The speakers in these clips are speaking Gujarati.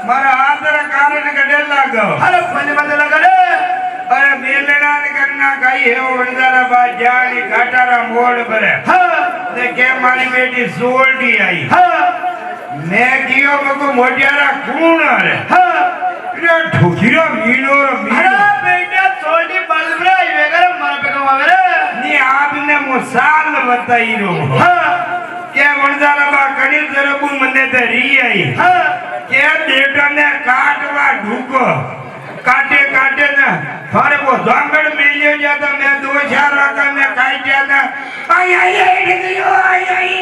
મારા આદરા કારણ ગડે લાગો અરે મને બદલા કરે અરે મેલડાન કરના કઈ હે વણદારા બા જાણી ઘાટારા મોડ ભરે હા તે કે મારી બેટી સોલડી આવી હા મેં કીયો મકો મોઢિયારા કુણ રે હા રે ઠુકીરો મીનો અરે બેટા સોડી બલબરા વેગર મારા પેકો આવે રે ની આપને મુસાલ બતાઈ રો હા કે વણદારા બા કણી તરબુ મને તે રી આવી હા કે બેટાને કાટવા ઢૂકો કાટે કાટે ને ફરે વો જાંગડ મેલ્યો જાતા મેં દો ચાર વાગા મેં કાઈ જાતા આઈ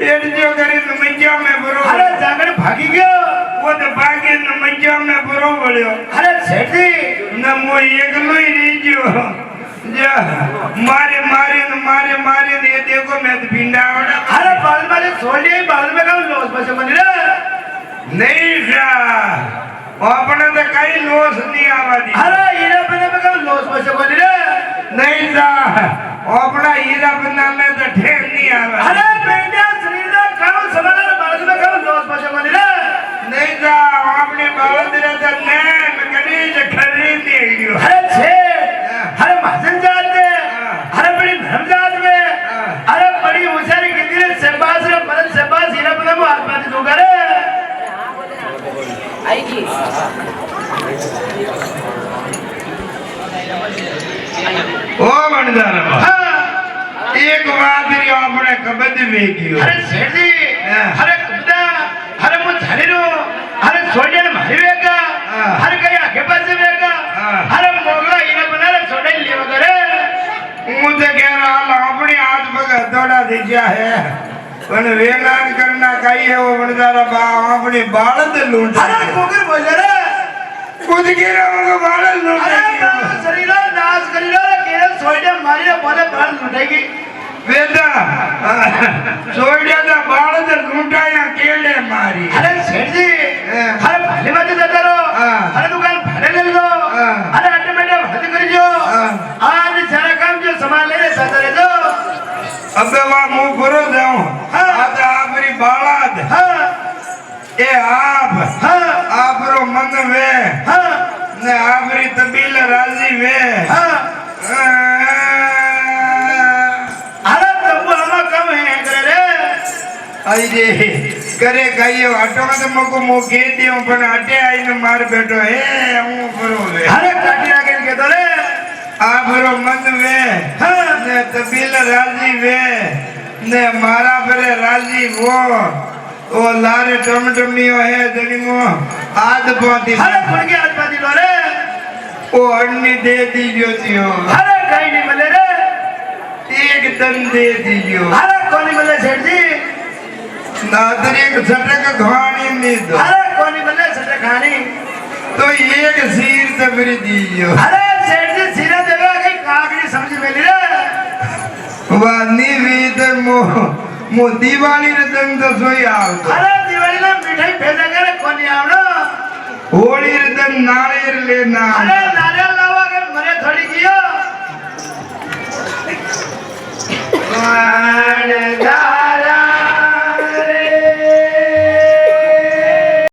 એડજો કરી તો મંજા મે બરો અરે જાગર ભાગી ગયો વો તો ભાગે ન મંજા મે બરો વળ્યો અરે શેઠી ન મો એકલોય રહી ગયો જા મારે ને એ દેખો મેં તો ભીંડાવડા અરે બાલ મારે સોડી બાલ મે કામ લોસ બસે મને રે નહીં જા આપણે તો કઈ લોસ નહીં આવા દી અરે હીરા બને મે કામ લોસ બસે મને રે નહીં જા આપણા હીરા બના મે તો ઠેર નહીં આવે અરે બેટા શ્રીના કામ સવાલ બાલ મે કામ લોસ બસે મને રે નહીં જા આપણે બાવદરે તો ને કડી જ ખરીદી ગયો અરે છે अरे महाजन जात में अरे बड़ी धर्म जात में अरे बड़ी होशियारी कितनी रे सेबास रे मदन सेबास हीरा बने वो हाथ पाती दूंगा रे आएगी ओ वणदारा हाँ एक बात री આપણે કબદ વેગ્યો अरे सेठ जी अरे कुबदा अरे मुझ झाली रो अरे सोडियन मारी वेगा अरे कहीं आगे पासे वेगा अरे मोगला हीरा बना रे सोडियन ले वगैरह હું તો કે હાલ આપણી હાથ પગ હથોડા થઈ ગયા હે પણ વેલાન કરના કઈ એવો વણદારા બા આપણી બાળદ લૂંટ अरे कोकर बोल रे કુદ ગેરા મગો બાળદ अरे લૂંટ शरीर नाश करी रे केरे सोडियन मारी रे बोले बाल लुटाएगी વેદા સોડ્યા તા બાળદ લૂંટાયા કેડે મારી अरे सेठ जी अरे भाले बात देता रो अरे दुकान भाड़े ले लो अरे ऑटोमेटिक भाड़े कर जो आज सारा काम जो सामान ले जाता रहे जो અબે વા હું ભરો જાઉં આ તો આપરી બાળદ हाँ એ આપ આપરો મન વે हाँ ને આપરી તબીલ રાજી વે हाँ अरे तब हमारा कम है करे रे અરે કરે કઈયો આટો તો મકો મો કે દેઉં પણ આટે આઈને માર બેઠો હે હું ભરો વે अरे काटी आके के तो रे આપરો મન વે ને તબીલ રાજી વે ને મારા પરે રાજી વો ઓ લારે ટમટમિયો હે જણીમો આદ પોતી अरे फुड़ के हाथ पाती लो रे ઓ અન્ની દે દીજો ત્યો अरे कहीं नहीं मिले रे એક દન દે દીજો अरे कौन नहीं मिले सेठ जी નાદરી એક છટક ઘવાણી ની દો अरे कौन नहीं मिले सेठ खानी તો એક શીર તબરી દીજો अरे सेठ जी सीरा देगा कहीं कागड़ी समझ मिली रे વાની વીત મો દિવાળી રે દંગ તો સોઈ આવતો अरे दिवाली में मिठाई भेजा करे कौन नहीं आवड़ो હોળી રે દંગ નાળિયેર લેના अरे नारियल लावा के मरे थोड़ी कियो